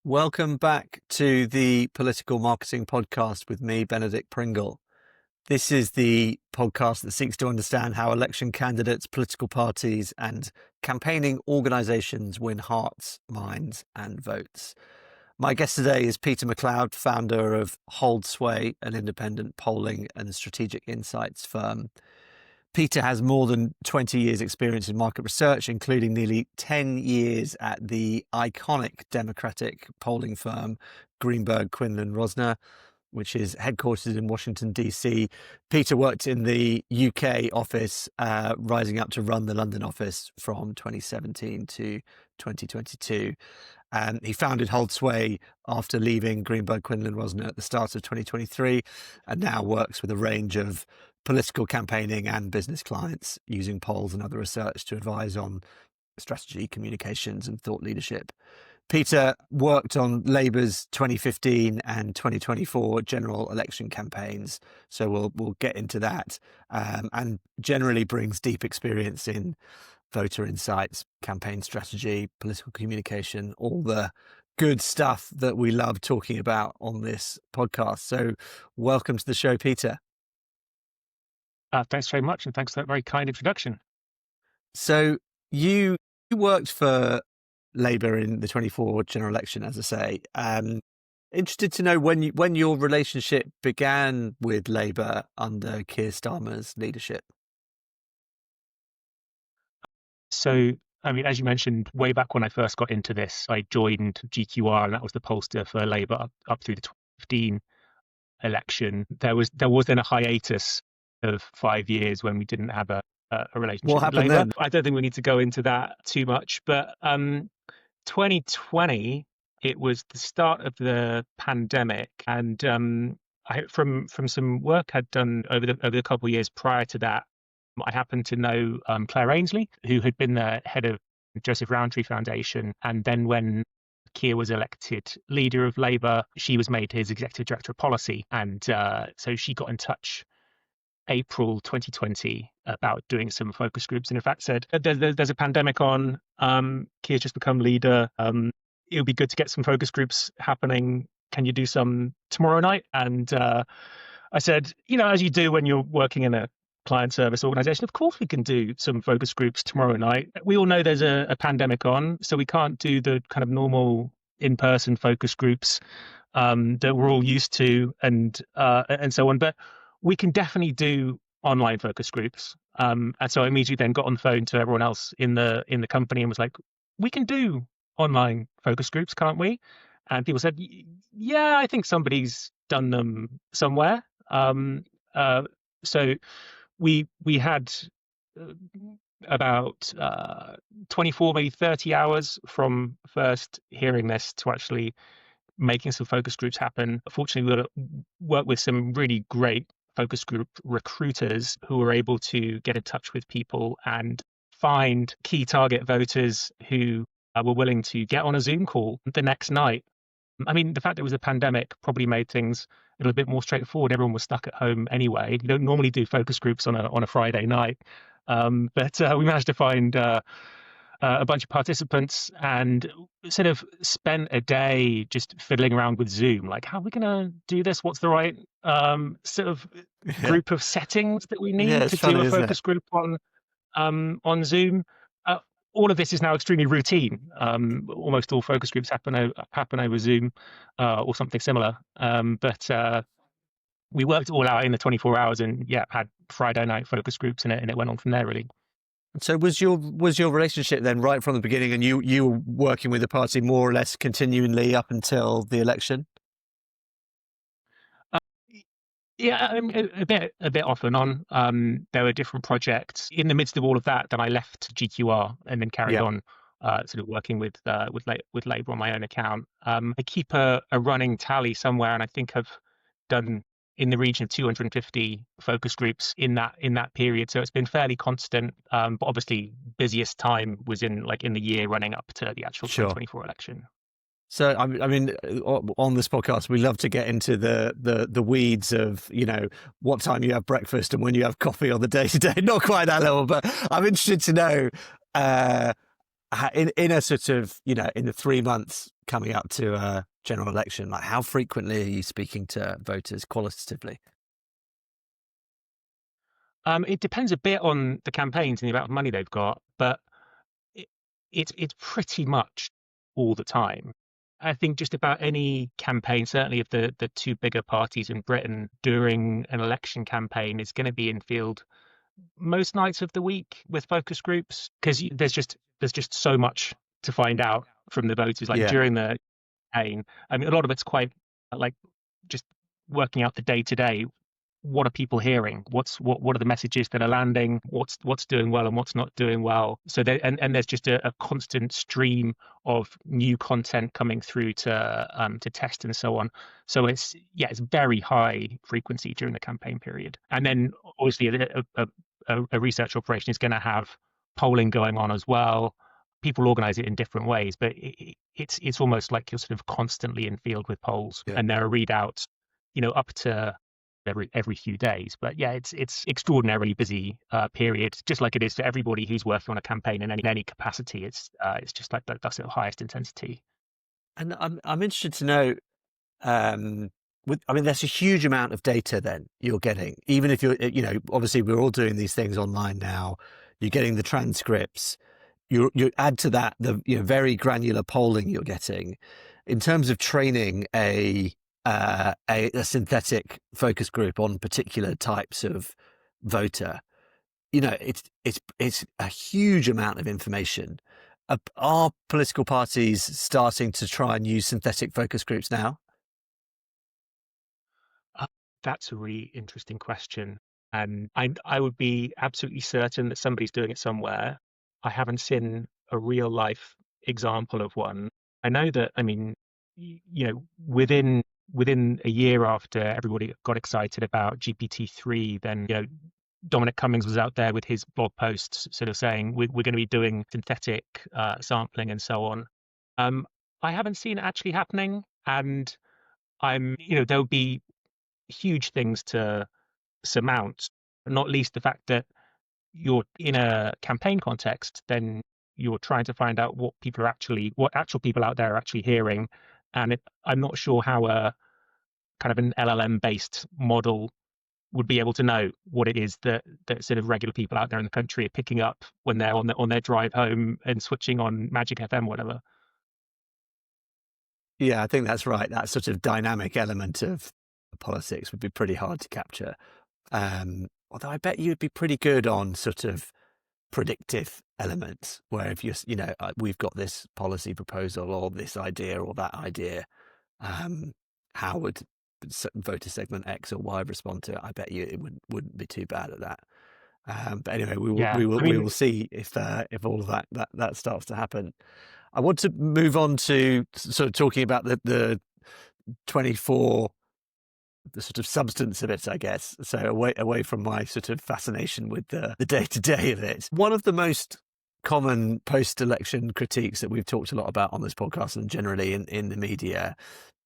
Welcome back to the Political Marketing Podcast with me, Benedict Pringle. This is the podcast that seeks to understand how election candidates, political parties, and campaigning organisations win hearts, minds, and votes. My guest today is Peter McLeod, founder of Hold Sway, an independent polling and strategic insights firm. Peter has more than 20 years' experience in market research, including nearly 10 years at the iconic Democratic polling firm Greenberg Quinlan Rosner, which is headquartered in Washington, D.C. Peter worked in the UK office, rising up to run the London office from 2017 to 2022. He founded Hold Sway after leaving Greenberg Quinlan Rosner at the start of 2023, and now works with a range of political campaigning and business clients using polls and other research to advise on strategy, communications, and thought leadership. Peter worked on Labour's 2015 and 2024 general election campaigns, so we'll get into that, and generally brings deep experience in voter insights, campaign strategy, political communication, all the good stuff that we love talking about on this podcast. So welcome to the show, Peter. Thanks very much, and thanks for that very kind introduction. So you worked for Labour in the 24 general election, as I say. Interested to know when your relationship began with Labour under Keir Starmer's leadership. So, I mean, as you mentioned, way back when I first got into this, I joined GQR, and that was the pollster for Labour up through the 2015 election. There was then a hiatus of 5 years when we didn't have a relationship What with happened Labour. then? I don't think we need to go into that too much, but 2020, it was the start of the pandemic, and from some work I'd done over the couple of years prior to that, I happened to know Claire Ainsley, who had been the head of Joseph Rowntree Foundation, and then when Keir was elected leader of Labour, she was made his executive director of policy, and so she got in touch April 2020 about doing some focus groups, and in fact said, there's a pandemic on, Keir's just become leader, it would be good to get some focus groups happening, can you do some tomorrow night? And I said, as you do when you're working in a client service organization, of course we can do some focus groups tomorrow night. We all know there's a pandemic on, so we can't do the kind of normal in-person focus groups that we're all used to, and so on, but we can definitely do online focus groups. And so I immediately then got on the phone to everyone else in the company and was like, we can do online focus groups, can't we? And people said, yeah, I think somebody's done them somewhere. So we had about 24, maybe 30 hours from first hearing this to actually making some focus groups happen. Fortunately, we worked with some really great focus group recruiters who were able to get in touch with people and find key target voters who were willing to get on a Zoom call the next night. I mean, the fact that it was a pandemic probably made things a little bit more straightforward. Everyone was stuck at home anyway. You don't normally do focus groups on a Friday night, but we managed to find a bunch of participants and sort of spent a day just fiddling around with Zoom. Like, how are we going to do this? What's the right sort of group of settings that we need to do a focus group on Zoom? All of this is now extremely routine. Almost all focus groups happen over Zoom or something similar. But we worked it all out in the 24 hours and had Friday night focus groups and it went on from there, really. So was your relationship then right from the beginning, and you were working with the party more or less continually up until the election? Yeah, a bit off and on. There were different projects in the midst of all of that. Then I left GQR and then carried on, sort of working with Labour on my own account. I keep a running tally somewhere, and I think I've done in the region of 250 focus groups in that period. So it's been fairly constant. But obviously, busiest time was in the year running up to the actual 2024 election. So, I mean, on this podcast, we love to get into the weeds of, what time you have breakfast and when you have coffee on the day-to-day. Not quite that level, but I'm interested to know, in a sort of, in the 3 months coming up to a general election? Like, how frequently are you speaking to voters qualitatively? It depends a bit on the campaigns and the amount of money they've got, but it, it's pretty much all the time. I think just about any campaign, certainly of the two bigger parties in Britain during an election campaign, is going to be in field most nights of the week with focus groups because there's just so much to find out from the voters. Like Yeah, during the campaign, I mean, a lot of it's quite like just working out the day to day. What are people hearing? What are the messages that are landing? What's doing well and what's not doing well? So there and there's just a constant stream of new content coming through to test and so on. So it's very high frequency during the campaign period. And then obviously a research operation is going to have polling going on as well. People organize it in different ways, but it's almost like you're sort of constantly in field with polls, yeah. and there are readouts, up to every few days. But yeah, it's extraordinarily busy period, just like it is for everybody who's working on a campaign in any capacity. It's just like that's at highest intensity. And I'm interested to know, um, I mean, there's a huge amount of data then you're getting, even if obviously we're all doing these things online now. You're getting the transcripts. You add to that the very granular polling you're getting, in terms of training a synthetic focus group on particular types of voter. It's a huge amount of information. Are political parties starting to try and use synthetic focus groups now? Uh, that's a really interesting question, and I would be absolutely certain that somebody's doing it somewhere. I haven't seen a real life example of one. I know that, I mean, within a year after everybody got excited about GPT-3, then Dominic Cummings was out there with his blog posts, sort of saying we're going to be doing synthetic sampling and so on. Um, I haven't seen it actually happening, and there'll be huge things to surmount, not least the fact that you're in a campaign context, then you're trying to find out what actual people out there are actually hearing. And I'm not sure how a kind of an LLM based model would be able to know what it is that sort of regular people out there in the country are picking up when they're on their drive home and switching on Magic FM, whatever. Yeah, I think that's right. That sort of dynamic element of politics would be pretty hard to capture. Although I bet you'd be pretty good on sort of predictive elements, where if we've got this policy proposal or this idea or that idea, um, how would voter segment X or Y respond to it? I bet you it wouldn't be too bad at that. But anyway, we will Yeah, we will I we mean, will see if all of that starts to happen. I want to move on to sort of talking about the 24, the sort of substance of it, I guess. So away from my sort of fascination with the day-to-day of it. One of the most common post-election critiques that we've talked a lot about on this podcast and generally in the media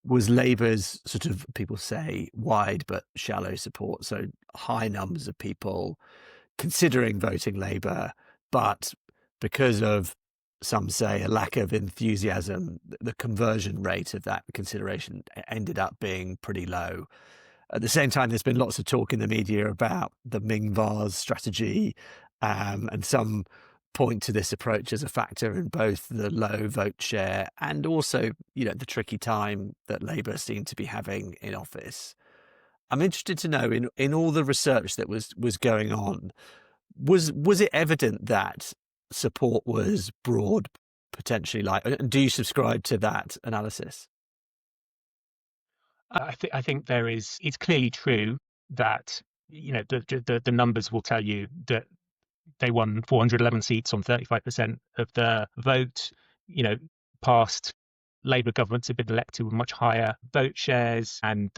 was Labour's sort of, people say, wide but shallow support. So high numbers of people considering voting Labour, but because of, some say, a lack of enthusiasm, the conversion rate of that consideration ended up being pretty low. At the same time, there's been lots of talk in the media about the Ming Vase strategy, and some point to this approach as a factor in both the low vote share and also, the tricky time that Labour seemed to be having in office. I'm interested to know, in all the research that was going on, was it evident that support was broad, potentially? And do you subscribe to that analysis? I think it's clearly true that the numbers will tell you that they won 411 seats on 35% of the vote. You know, past Labour governments have been elected with much higher vote shares, and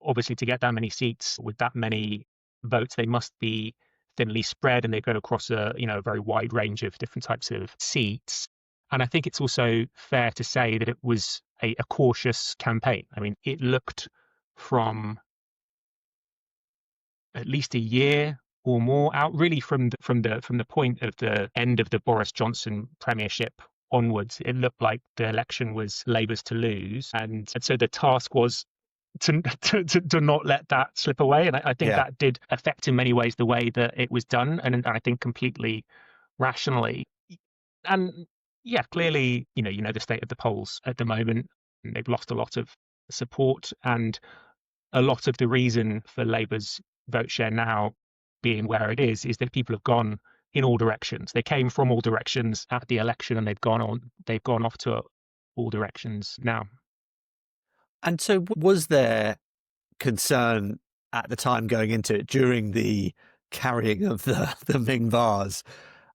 obviously to get that many seats with that many votes, they must be thinly spread, and they go across a very wide range of different types of seats. And I think it's also fair to say that it was a cautious campaign. I mean, it looked from at least a year or more out, really from the point of the end of the Boris Johnson premiership onwards, it looked like the election was Labour's to lose, and so the task was to not let that slip away. And I think Yeah. that did affect in many ways the way that it was done, and I think completely rationally. And yeah, clearly, you know the state of the polls at the moment. They've lost a lot of support, and a lot of the reason for Labour's vote share now being where it is that people have gone in all directions. They came from all directions at the election, and they've gone off to all directions now. And so was there concern at the time going into it during the carrying of the Ming vase?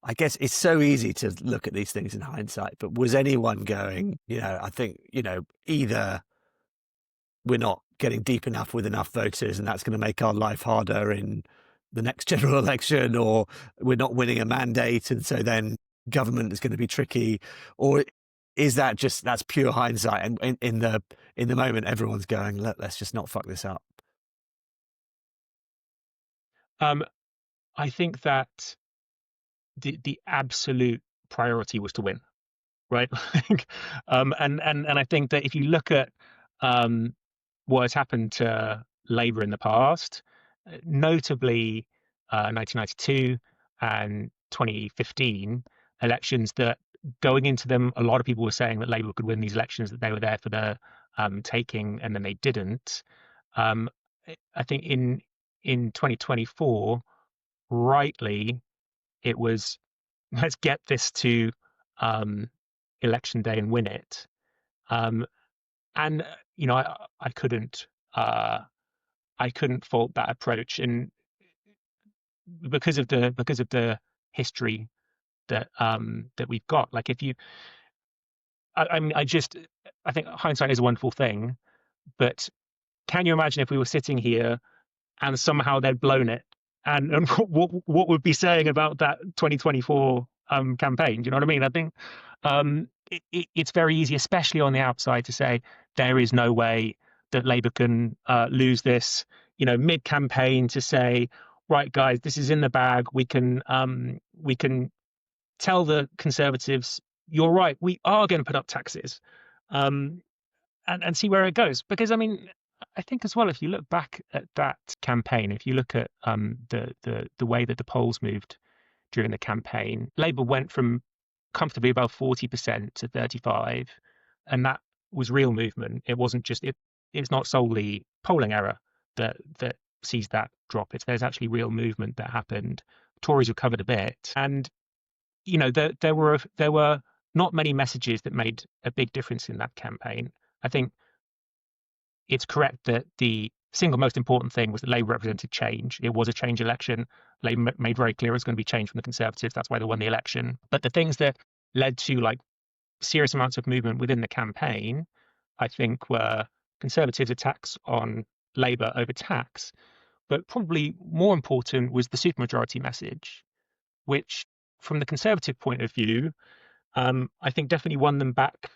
I guess it's so easy to look at these things in hindsight, but was anyone going, I think, either we're not getting deep enough with enough voters and that's going to make our life harder in the next general election, or we're not winning a mandate and so then government is going to be tricky? Or is that that's pure hindsight, and in the moment everyone's going, let's just not fuck this up? Um, I think that the absolute priority was to win, right? And I think that if you look at what has happened to Labour in the past, notably 1992 and 2015 elections, that going into them, a lot of people were saying that Labour could win these elections, that they were there for the taking, and then they didn't. Um, I think in 2024, rightly, it was, let's get this to um, election day and win it. Um, and I couldn't I couldn't fault that approach, and because of the history that we've got. Like if you, I mean, I think hindsight is a wonderful thing, but can you imagine if we were sitting here and somehow they'd blown it, and what would be saying about that 2024 campaign? Do you know what I mean? I think it's very easy, especially on the outside, to say there is no way that Labour can lose this. Mid-campaign, to say, right, guys, this is in the bag. We can tell the Conservatives, you're right, we are going to put up taxes, um, and see where it goes. Because I mean, I think as well, if you look back at that campaign, if you look at the way that the polls moved during the campaign, Labour went from comfortably above 40% to 35%, and that was real movement. It wasn't just it's not solely polling error that sees that drop. There's actually real movement that happened. Tories recovered a bit, and there were not many messages that made a big difference in that campaign. I think it's correct that the single most important thing was that Labour represented change. It was a change election. Labour made very clear it was going to be change from the Conservatives. That's why they won the election. But the things that led to like serious amounts of movement within the campaign, I think, were Conservatives' attacks on Labour over tax. But probably more important was the supermajority message, which, from the Conservative point of view, I think definitely won them back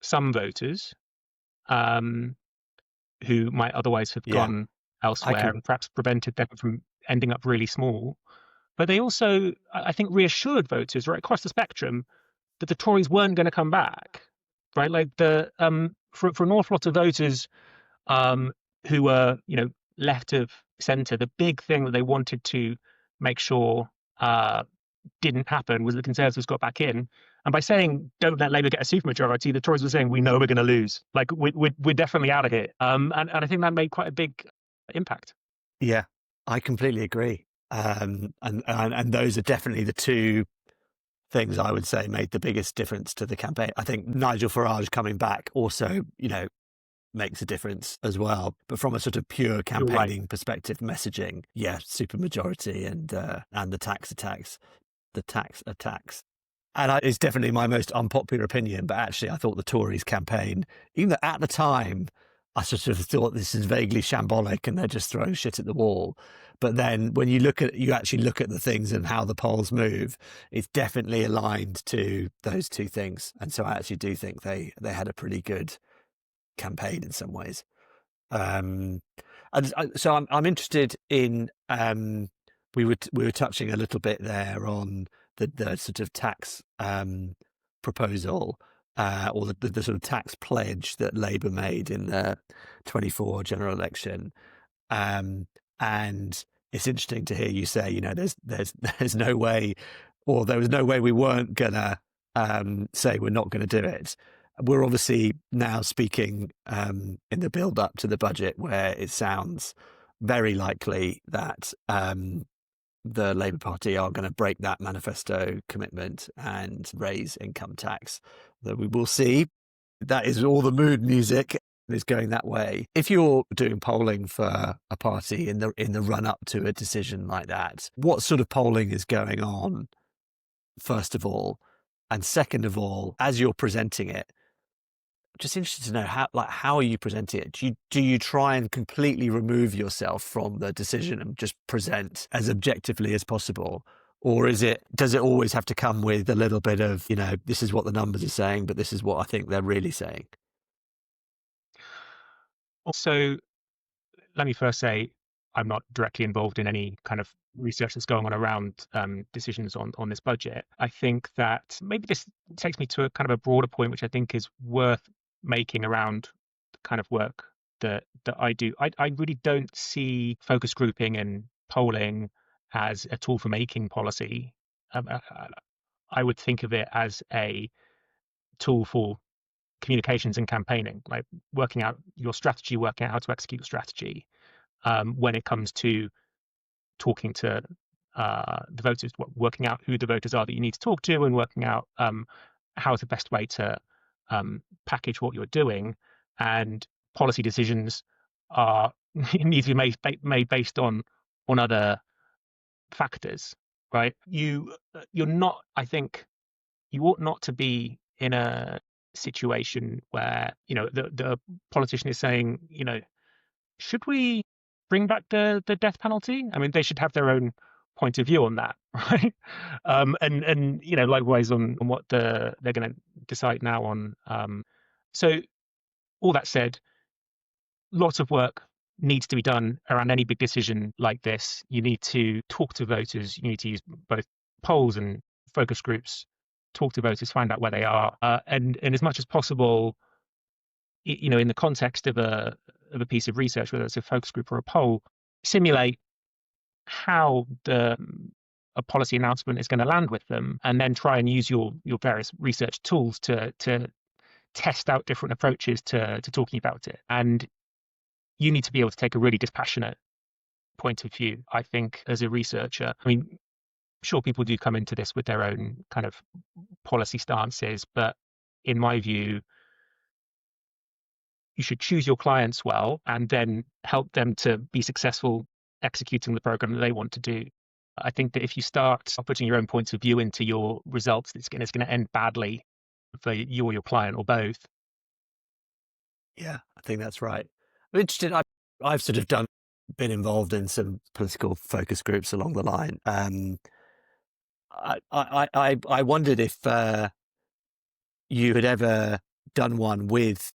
some voters who might otherwise have Yeah, gone I elsewhere, can. and perhaps prevented them from ending up really small. But they also, I think, reassured voters right across the spectrum that the Tories weren't going to come back, right? Like for an awful lot of voters who were, left of centre, the big thing that they wanted to make sure didn't happen was the Conservatives got back in. And by saying don't let Labour get a supermajority, the Tories were saying we know we're going to lose. Like we're definitely out of here. And I think that made quite a big impact. Yeah, I completely agree. And those are definitely the two things I would say made the biggest difference to the campaign. I think Nigel Farage coming back also, makes a difference as well. But from a sort of pure You're right. campaigning perspective, messaging, yeah, supermajority and the tax attacks, And it's definitely my most unpopular opinion, but actually I thought the Tories campaign, even though at the time I sort of thought this is vaguely shambolic and they're just throwing shit at the wall. But then when you actually look at the things and how the polls move, it's definitely aligned to those two things. And so I actually do think they had a pretty good campaign in some ways. And so I'm interested in, we were touching a little bit there on the sort of tax proposal or the sort of tax pledge that Labour made in the 24 general election. And it's interesting to hear you say, there's no way, or there was no way we weren't gonna say we're not going to do it. We're obviously now speaking in the build up to the budget, where it sounds very likely that the Labour Party are going to break that manifesto commitment and raise income tax. That we will see. That is all the mood music is going that way. If you're doing polling for a party in the run up to a decision like that, what sort of polling is going on, first of all, and second of all, as you're presenting it? Just interested to know how are you presenting it? Do you try and completely remove yourself from the decision and just present as objectively as possible? Or does it always have to come with a little bit of, this is what the numbers are saying, but this is what I think they're really saying? So let me first say, I'm not directly involved in any kind of research that's going on around decisions on this budget. I think that maybe this takes me to a kind of a broader point, which I think is worth making around the kind of work that I do. I really don't see focus grouping and polling as a tool for making policy. I would think of it as a tool for communications and campaigning, like working out your strategy, working out how to execute your strategy. When it comes to talking to the voters, working out who the voters are that you need to talk to, and working out how is the best way to package what you're doing. And policy decisions need to be made based on other factors, right? You're not, I think, you ought not to be in a situation where the politician is saying, should we bring back the death penalty? I mean, they should have their own point of view on that, right? And likewise on what they're going to decide now on. So all that said, lots of work needs to be done around any big decision like this. You need to talk to voters. You need to use both polls and focus groups, talk to voters, find out where they are, and as much as possible, in the context of a piece of research, whether it's a focus group or a poll, simulate how a policy announcement is going to land with them, and then try and use your various research tools to test out different approaches to talking about it. And you need to be able to take a really dispassionate point of view, I think, as a researcher. I mean, sure, people do come into this with their own kind of policy stances, but in my view, you should choose your clients well and then help them to be successful executing the program that they want to do. I think that if you start putting your own points of view into your results, it's going to end badly for you or your client or both. Yeah, I think that's right. I'm interested. I've sort of been involved in some political focus groups along the line. I wondered if you had ever done one with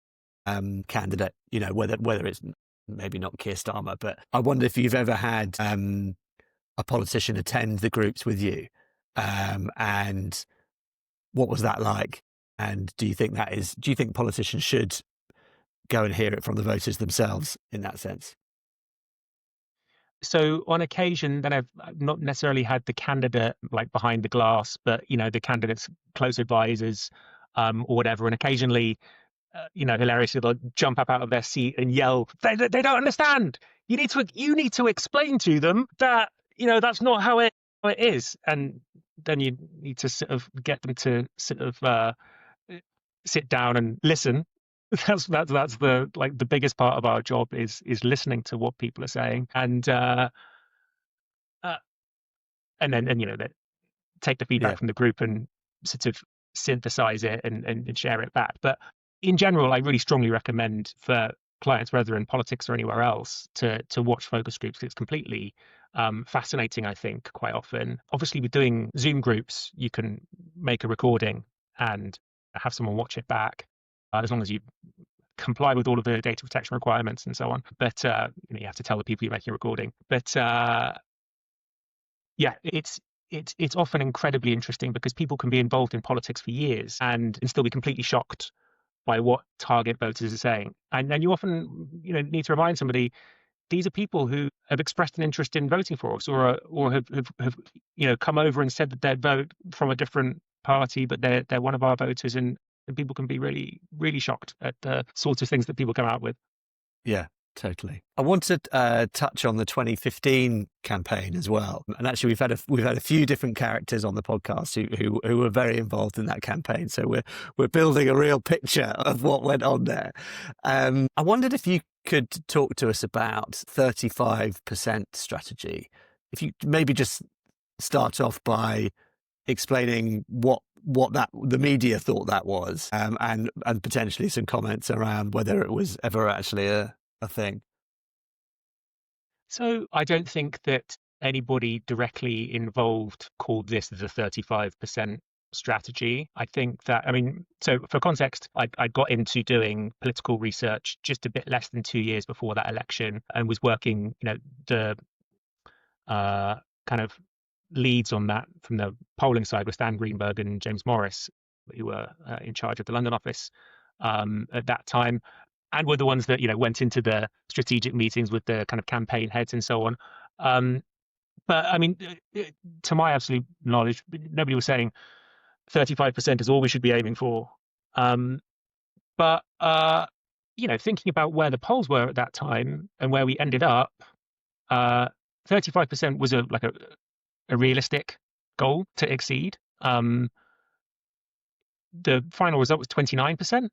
candidate, whether it's maybe not Keir Starmer, but I wonder if you've ever had a politician attend the groups with you, and what was that like? And do you think politicians should go and hear it from the voters themselves in that sense? So on occasion, then I've not necessarily had the candidate like behind the glass, but the candidate's close advisors or whatever. And occasionally, hilariously, they'll jump up out of their seat and yell, "They don't understand. You need to explain to them that that's not how it is." And then you need to sort of get them to sort of sit down and listen. That's the biggest part of our job is listening to what people are saying, and then take the feedback from the group and sort of synthesize it and share it back. But in general, I really strongly recommend for clients, whether in politics or anywhere else, to watch focus groups. It's completely fascinating, I think, quite often. Obviously, with doing Zoom groups, you can make a recording and have someone watch it back, as long as you comply with all of the data protection requirements and so on. But you have to tell the people you're making a recording. But yeah, it's it's often incredibly interesting because people can be involved in politics for years and still be completely shocked by what target voters are saying. And then you often, need to remind somebody these are people who have expressed an interest in voting for us, or have come over and said that they'd vote from a different party, but they're one of our voters, and people can be really, really shocked at the sorts of things that people come out with. Yeah, totally. I want to touch on the 2015 campaign as well. And actually, we've had a few different characters on the podcast who were very involved in that campaign. So we're building a real picture of what went on there. I wondered if you could talk to us about 35% strategy. If you maybe just start off by explaining what the media thought that was, and potentially some comments around whether it was ever actually a thing. So I don't think that anybody directly involved called this as a 35% strategy. I think that, so for context, I got into doing political research just a bit less than 2 years before that election, and was working, the kind of leads on that from the polling side with Stan Greenberg and James Morris, who were in charge of the London office at that time, and were the ones that went into the strategic meetings with the kind of campaign heads and so on. But to my absolute knowledge, nobody was saying 35% is all we should be aiming for. But thinking about where the polls were at that time and where we ended up, 35% was a realistic goal to exceed. The final result was 29%,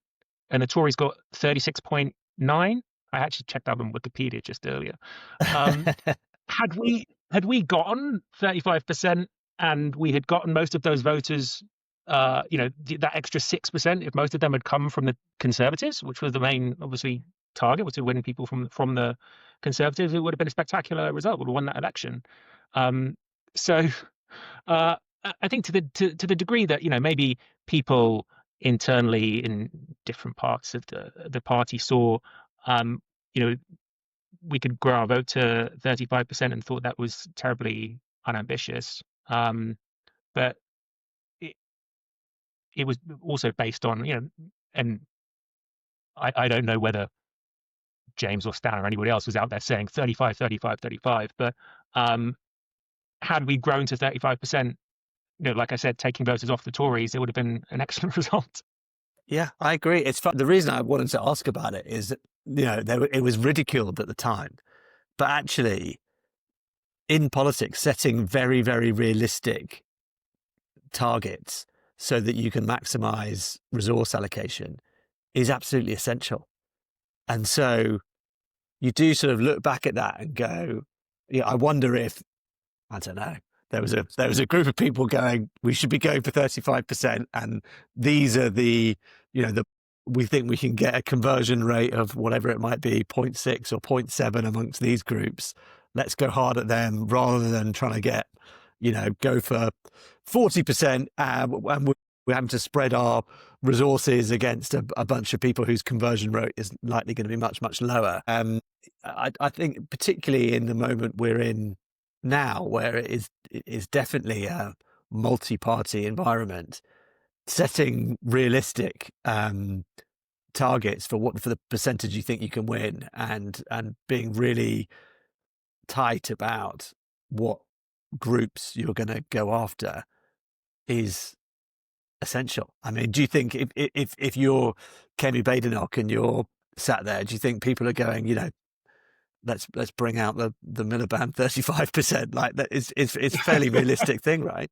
and the Tories got 36.9. I actually checked that on Wikipedia just earlier. Had we gotten 35% and we had gotten most of those voters, that extra 6%, if most of them had come from the Conservatives, which was the main, obviously, target, was to win people from the Conservatives, it would have been a spectacular result. Would have won that election. So I think to the degree that maybe people internally in different parts of the party saw we could grow our vote to 35% and thought that was terribly unambitious. But it was also based on and I don't know whether James or Stan or anybody else was out there saying 35, 35, 35, but had we grown to 35%, like I said, taking voters off the Tories, it would have been an excellent result. Yeah, I agree. It's fun. The reason I wanted to ask about it is that, it was ridiculed at the time, but actually in politics, setting very, very realistic targets so that you can maximize resource allocation is absolutely essential. And so you do sort of look back at that and go, I wonder if, I don't know, there was a group of people going, we should be going for 35%, and these are we think we can get a conversion rate of whatever it might be, 0.6 or 0.7 amongst these groups. Let's go hard at them rather than trying to get, go for 40%, and we're having to spread our resources against a bunch of people whose conversion rate is likely going to be much, much lower. I think particularly in the moment we're in now, where it is definitely a multi-party environment, setting realistic targets for the percentage you think you can win, and being really tight about what groups you're going to go after is essential. Do you think if you're Kemi Badenoch and you're sat there, do you think people are going, let's bring out the Miliband 35%? Like, that it's a fairly realistic thing, right?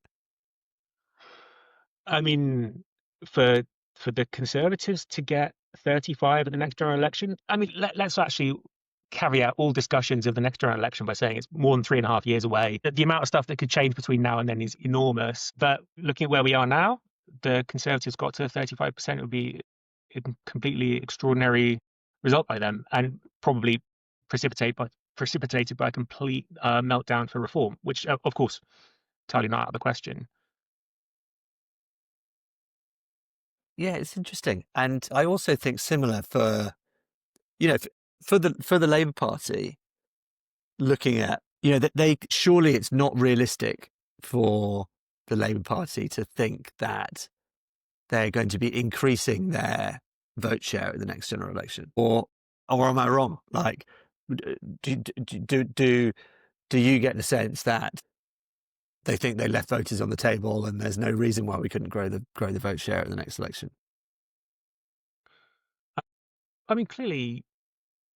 For the Conservatives to get 35 at the next general election, let's actually carry out all discussions of the next general election by saying it's more than 3.5 years away. The amount of stuff that could change between now and then is enormous. But looking at where we are now, the Conservatives got to 35%, it would be a completely extraordinary result by them, and probably precipitated by a complete meltdown for reform, which, of course, entirely not out of the question. Yeah, it's interesting. And I also think similar for the Labour Party, looking at, that surely it's not realistic for the Labour Party to think that they're going to be increasing their vote share at the next general election, or am I wrong? Like, do you get the sense that they think they left voters on the table and there's no reason why we couldn't grow the vote share at the next election? I mean, clearly,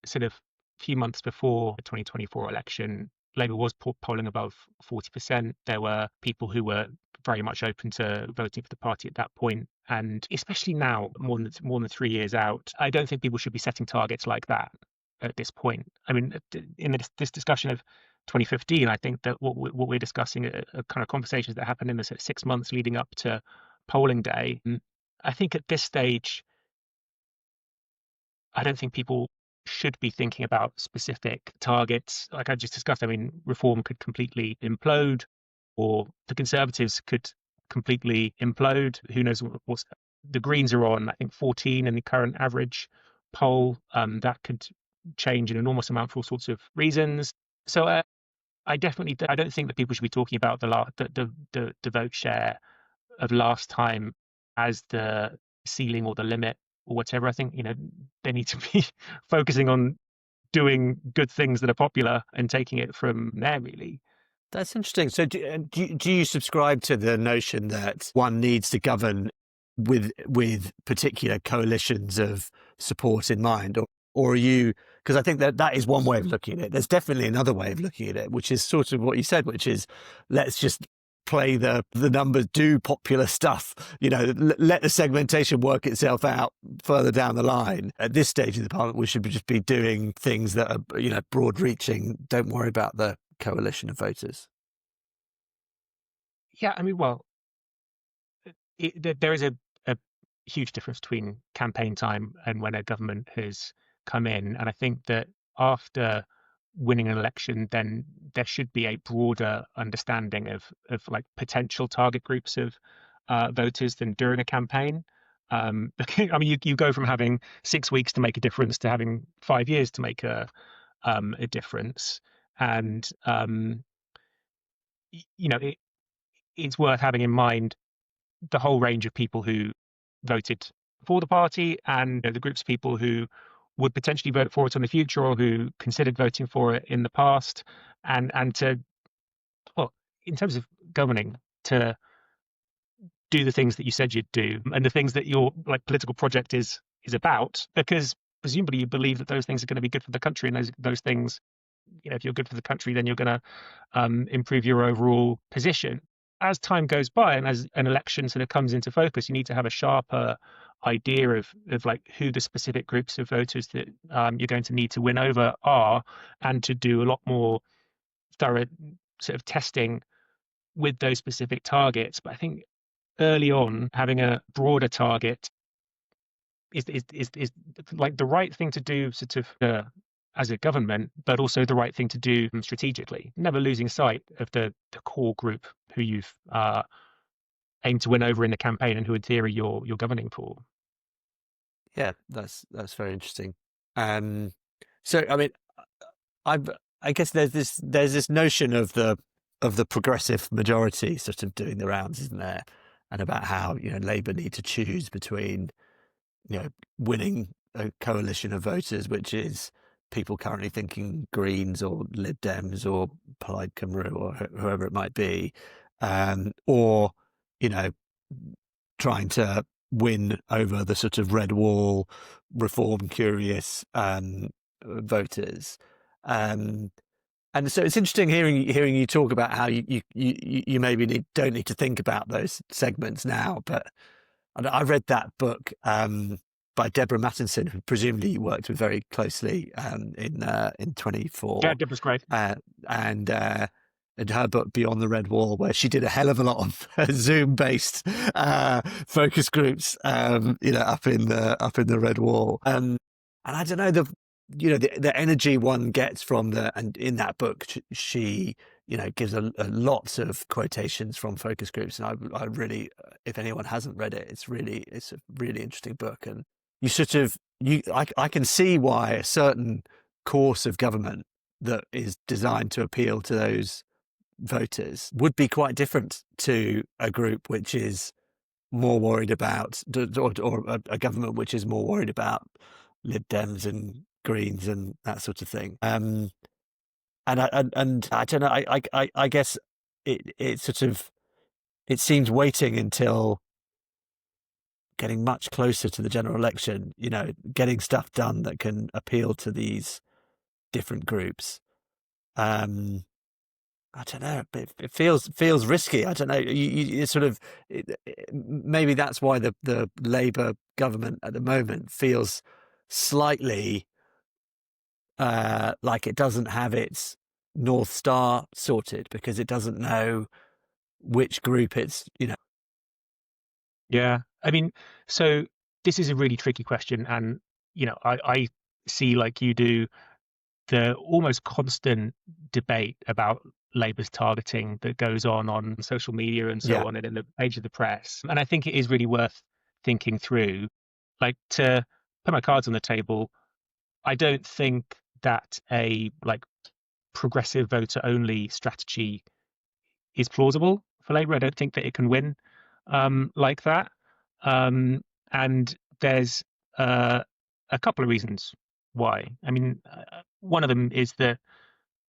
sort of a few months before the 2024 election, Labour was polling above 40%. There were people who were very much open to voting for the party at that point. And especially now, more than 3 years out, I don't think people should be setting targets like that at this point. I mean, in this discussion of 2015, I think that what we're discussing are kind of conversations that happened in the sort of 6 months leading up to polling day. I think at this stage, I don't think people should be thinking about specific targets. Like I just discussed, I mean, reform could completely implode, or the Conservatives could completely implode. Who knows what's the Greens are on, I think 14 in the current average poll. That could change an enormous amount for all sorts of reasons. So I don't think that people should be talking about the vote share of last time as the ceiling or the limit or whatever. I think, they need to be focusing on doing good things that are popular and taking it from there, really. That's interesting. So do you subscribe to the notion that one needs to govern with particular coalitions of support in mind, or are you, because I think that is one way of looking at it. There's definitely another way of looking at it, which is sort of what you said, which is let's just play the numbers, do popular stuff, let the segmentation work itself out further down the line. At this stage of the parliament, we should just be doing things that are, broad reaching. Don't worry about the coalition of voters. Yeah, I mean, well, there is a huge difference between campaign time and when a government has come in. And I think that after winning an election, then there should be a broader understanding of like potential target groups of voters than during a campaign. I mean, you go from having 6 weeks to make a difference to having 5 years to make a difference, and it's worth having in mind the whole range of people who voted for the party and the groups of people who would potentially vote for it in the future or who considered voting for it in the past, and in terms of governing, to do the things that you said you'd do and the things that your political project is about, because presumably you believe that those things are going to be good for the country, and those things, if you're good for the country, then you're going to improve your overall position. As time goes by and as an election sort of comes into focus, you need to have a sharper idea of who the specific groups of voters that you're going to need to win over are, and to do a lot more thorough sort of testing with those specific targets. But I think early on, having a broader target is like the right thing to do, sort of as a government, but also the right thing to do strategically, never losing sight of the core group who you've aimed to win over in the campaign and who in theory you're governing for. Yeah, that's very interesting. So I mean, I guess there's this notion of the progressive majority sort of doing the rounds, isn't there? And about how Labour need to choose between winning a coalition of voters, which is people currently thinking Greens or Lib Dems or Plaid Cymru or whoever it might be, or trying to win over the sort of red wall, reform curious voters. And so it's interesting hearing you talk about how you maybe don't need to think about those segments now. But I read that book by Deborah Mattinson, who presumably you worked with very closely in 24. Yeah, Deborah's great. And her book Beyond the Red Wall, where she did a hell of a lot of Zoom-based focus groups, up in the Red Wall. And I don't know, the energy one gets from and in that book, she gives a lots of quotations from focus groups, and I really, if anyone hasn't read it, it's a really interesting book. And I can see why a certain course of government that is designed to appeal to those voters would be quite different to a group which is more worried about, or a government which is more worried about Lib Dems and Greens and that sort of thing. And I don't know. I guess it sort of, it seems waiting until getting much closer to the general election, getting stuff done that can appeal to these different groups. I don't know. It feels risky. I don't know. You sort of, maybe that's why the Labour government at the moment feels slightly like it doesn't have its North Star sorted, because it doesn't know which group it's. Yeah, I mean, so this is a really tricky question, and I see, like you do, the almost constant debate about Labour's targeting that goes on social media and so Yeah. on, and in the age of the press. And I think it is really worth thinking through. Like, to put my cards on the table, I don't think that a progressive voter only strategy is plausible for Labour. I don't think that it can win like that. And there's a couple of reasons why. I mean, one of them is that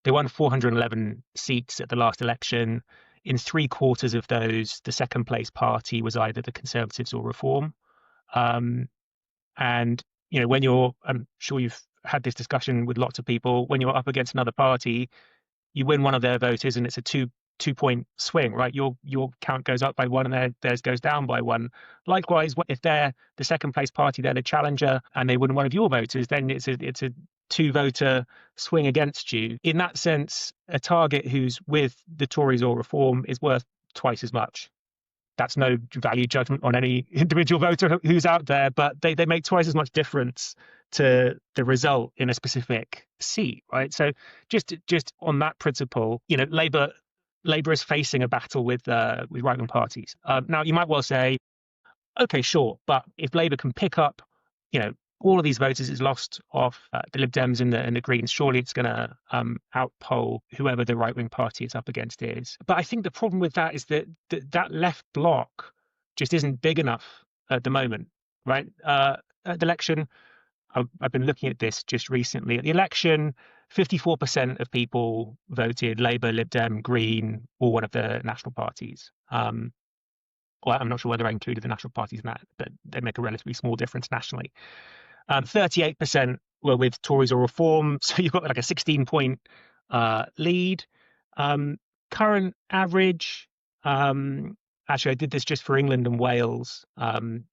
they won 411 seats at the last election. In 3/4 of those, the second place party was either the Conservatives or Reform. And when I'm sure you've had this discussion with lots of people, when you're up against another party, you win one of their voters and it's a two-point swing, right? Your count goes up by one and theirs goes down by one. Likewise, if they're the second place party, they're the challenger, and they win one of your voters, then it's a 2-voter swing against you. In that sense, a target who's with the Tories or Reform is worth twice as much. That's no value judgment on any individual voter who's out there, but they make twice as much difference to the result in a specific seat, right? So just on that principle, Labour is facing a battle with right-wing parties. Now, you might well say, okay, sure, but if Labour can pick up, all of these voters it's lost off the Lib Dems and the Greens, surely it's going to outpoll whoever the right-wing party it's up against is. But I think the problem with that is that that left bloc just isn't big enough at the moment, right? At the election, I've been looking at this just recently. At the election, 54% of people voted Labour, Lib Dem, Green, or one of the national parties. Well, I'm not sure whether I included the national parties in that, but they make a relatively small difference nationally. 38% were with Tories or Reform, so you've got like a 16-point lead. Current average, actually, I did this just for England and Wales.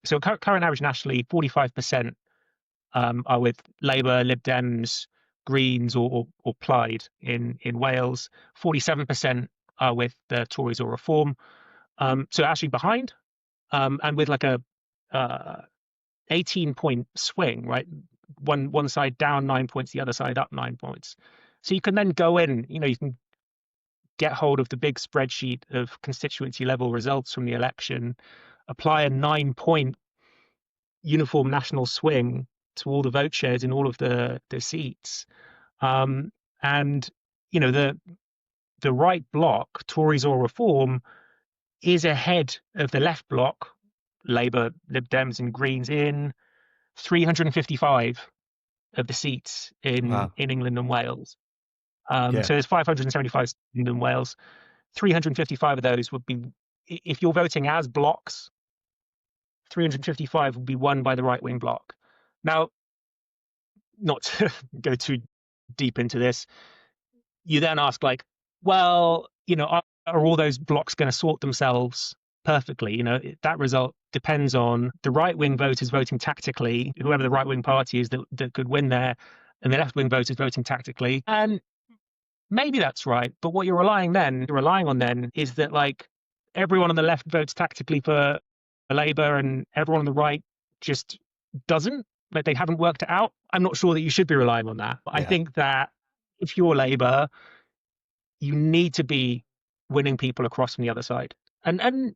So current average nationally, 45% are with Labour, Lib Dems, Greens, or Plaid in Wales. 47% are with the Tories or Reform. So actually behind, and with like a 18-point swing, right? One side down 9 points, the other side up 9 points. So you can then go in, you can get hold of the big spreadsheet of constituency level results from the election, apply a 9-point uniform national swing to all the vote shares in all of the seats. And, the right bloc, Tories or Reform, is ahead of the left bloc, Labour, Lib Dems and Greens, in 355 of the seats in England and Wales. So there's 575 in England and Wales. 355 of those would be, if you're voting as blocks, 355 would be won by the right-wing bloc. Now, not to go too deep into this, you then ask, well, are all those blocks going to sort themselves perfectly? That result depends on the right-wing voters voting tactically, whoever the right-wing party is that could win there, and the left-wing voters voting tactically. And maybe that's right, but what you're relying on then is that everyone on the left votes tactically for Labour and everyone on the right just doesn't. They haven't worked it out. I'm not sure that you should be relying on that. But I think that if you're Labour, you need to be winning people across from the other side. And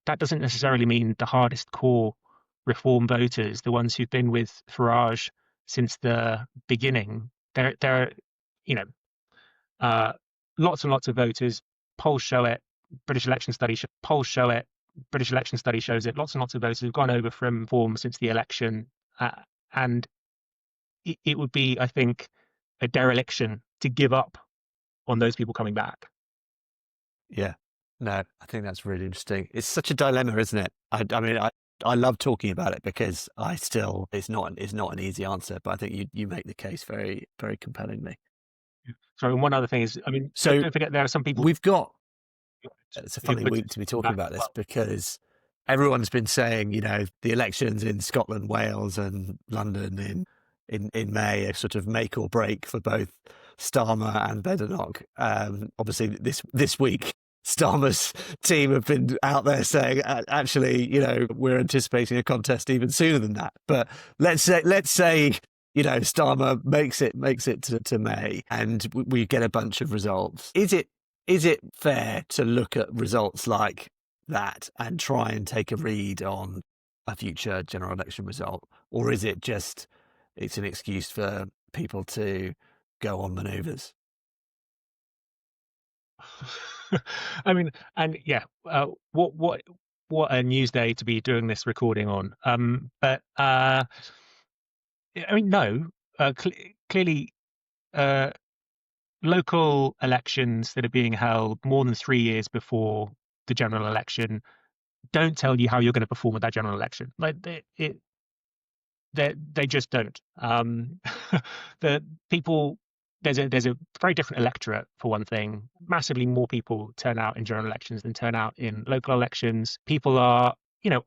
that doesn't necessarily mean the hardest core Reform voters, the ones who've been with Farage since the beginning. They're lots and lots of voters. Polls show it. British election study polls show it. British election study shows it. Lots and lots of voters have gone over from form since the election, and it would be, I think, a dereliction to give up on those people coming back. Yeah. No, I think that's really interesting. It's such a dilemma, isn't it? I mean, I love talking about it because it's not an easy answer, but I think you make the case very, very compellingly. So, and one other thing is, I mean, So don't forget there are some people. It's a funny week to be talking about this because everyone's been saying, the elections in Scotland, Wales, and London in May are sort of make or break for both Starmer and Badenoch. Obviously, this week, Starmer's team have been out there saying, actually, we're anticipating a contest even sooner than that. But let's say, Starmer makes it to May, and we get a bunch of results. Is it fair to look at results like that and try and take a read on a future general election result? Or is it just, it's an excuse for people to go on manoeuvres? I mean, and yeah, what a news day to be doing this recording on. But I mean, no, clearly, local elections that are being held more than 3 years before the general election don't tell you how you're going to perform at that general election. Like they just don't. The people there's a very different electorate, for one thing. Massively more people turn out in general elections than turn out in local elections. People are,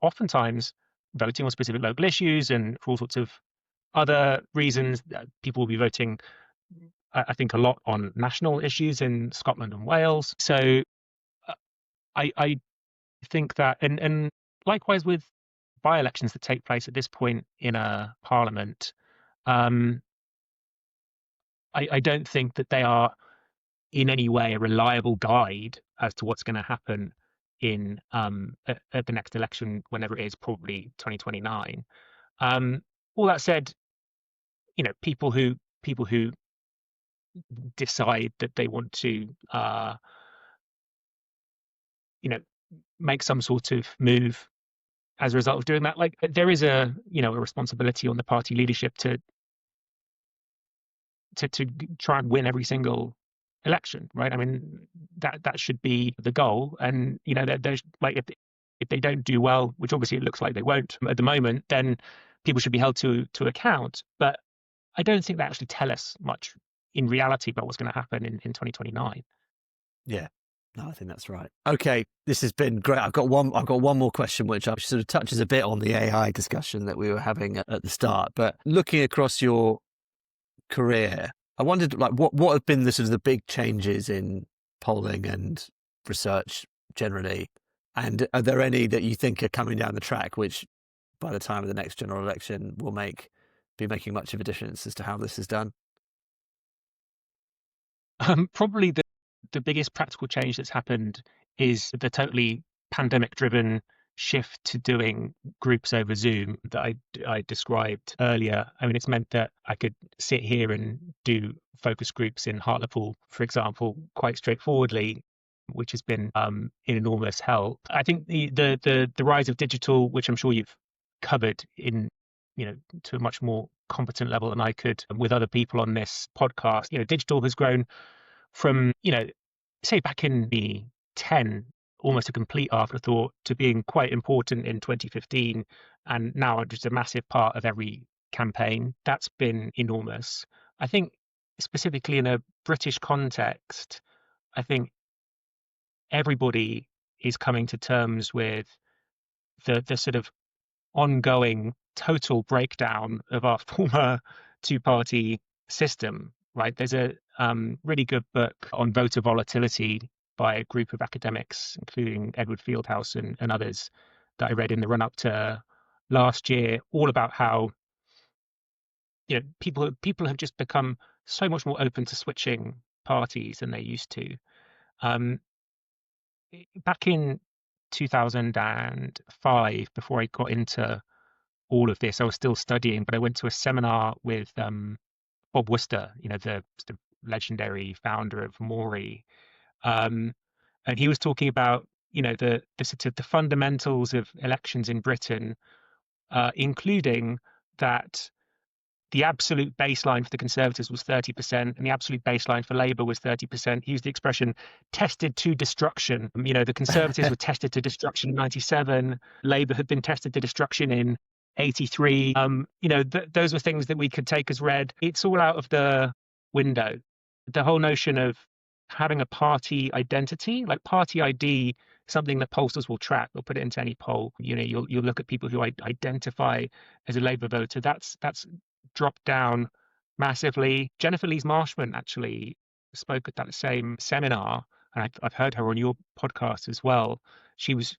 oftentimes voting on specific local issues, and for all sorts of other reasons. People will be voting, I think, a lot on national issues in Scotland and Wales. So I think that, and likewise with by-elections that take place at this point in a parliament, I don't think that they are in any way a reliable guide as to what's going to happen in at the next election, whenever it is, probably 2029. All that said, people who decide that they want to make some sort of move as a result of doing that, like, there is a responsibility on the party leadership to try and win every single election, right? I mean, that should be the goal. And there's, like, if they don't do well, which obviously it looks like they won't at the moment, then people should be held to account. But I don't think they actually tell us much in reality about what's going to happen in 2029. Yeah. No, I think that's right. Okay, this has been great. I've got one more question, which sort of touches a bit on the AI discussion that we were having at the start. But looking across your career, I wondered, like, what have been the sort of the big changes in polling and research generally, and are there any that you think are coming down the track, which by the time of the next general election will be making much of a difference as to how this is done? Probably the biggest practical change that's happened is the totally pandemic-driven shift to doing groups over Zoom that I described earlier. I mean, it's meant that I could sit here and do focus groups in Hartlepool, for example, quite straightforwardly, which has been an enormous help. I think the rise of digital, which I'm sure you've covered in to a much more competent level than I could with other people on this podcast. Digital has grown from say back in the 10, almost a complete afterthought, to being quite important in 2015, and now just a massive part of every campaign. That's been enormous. I think specifically in a British context, I think everybody is coming to terms with the sort of ongoing total breakdown of our former two-party system, right? There's a really good book on voter volatility by a group of academics, including Edward Fieldhouse and others, that I read in the run-up to last year, all about how people have just become so much more open to switching parties than they used to. Back in 2005, before I got into all of this, I was still studying, but I went to a seminar with Bob Worcester, the legendary founder of Maury. Um, and he was talking about, the sort of the fundamentals of elections in Britain, including that the absolute baseline for the Conservatives was 30%, and the absolute baseline for Labour was 30%. He used the expression tested to destruction. The Conservatives were tested to destruction in 97. Labour had been tested to destruction in 83. Those were things that we could take as read. It's all out of the window. The whole notion of having a party identity, like party ID, something that pollsters will track. They'll put it into any poll. You'll look at people who identify as a Labour voter. That's dropped down massively. Jennifer Lees Marshman actually spoke at that same seminar, and I've heard her on your podcast as well. She was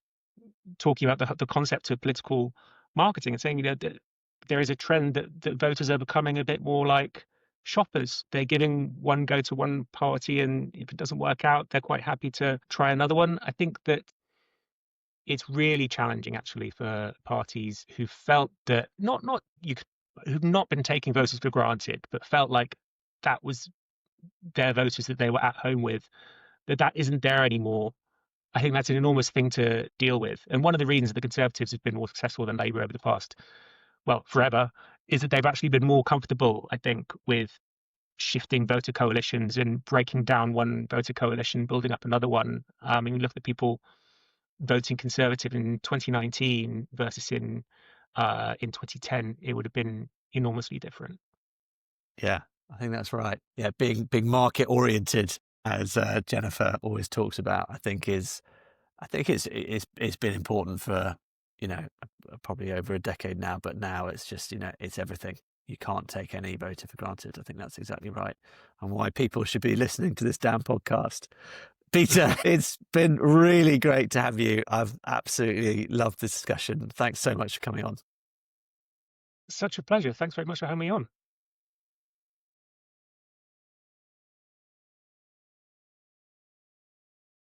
talking about the concept of political marketing and saying, that there is a trend that voters are becoming a bit more like shoppers. They're giving one go to one party, and if it doesn't work out, they're quite happy to try another one. I think that it's really challenging actually for parties who felt that who've not been taking voters for granted, but felt like that was their voters that they were at home with, that isn't there anymore. I think that's an enormous thing to deal with. And one of the reasons the Conservatives have been more successful than Labour over the past, forever, is that they've actually been more comfortable, I think, with shifting voter coalitions and breaking down one voter coalition, building up another one. Look at the people voting Conservative in 2019 versus in 2010, it would have been enormously different. Yeah, I think that's right. Yeah, being market oriented, as Jennifer always talks about, I think it's been important for probably over a decade now. But now it's just it's everything. You can't take any voter for granted. I think that's exactly right, and why people should be listening to this damn podcast. Peter, it's been really great to have you. I've absolutely loved this discussion. Thanks so much for coming on. Such a pleasure. Thanks very much for having me on.